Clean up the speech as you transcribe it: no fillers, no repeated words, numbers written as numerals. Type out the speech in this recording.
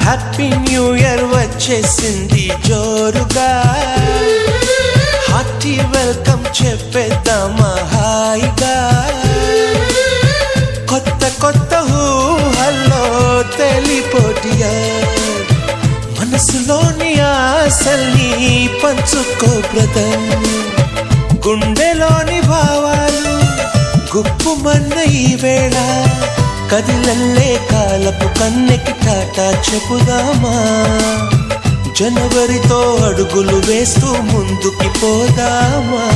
Happy new year వచ్చేసింది జోరుగా, hearty welcome చెప్పేద్దామా హాయిగా. కొత్త కొత్త ఊహల్లో తెలిపోటియా, మనసులోని ఆశల్ని పంచుకో బ్రదర్. గుండెలోని భావాలు గుప్పుమన్న ఈ వేళ, కదిలల్లే కాలపు కన్నెకి టాటా చెప్పుదామా. జనవరితో అడుగులు వేస్తూ ముందుకి పోదామా.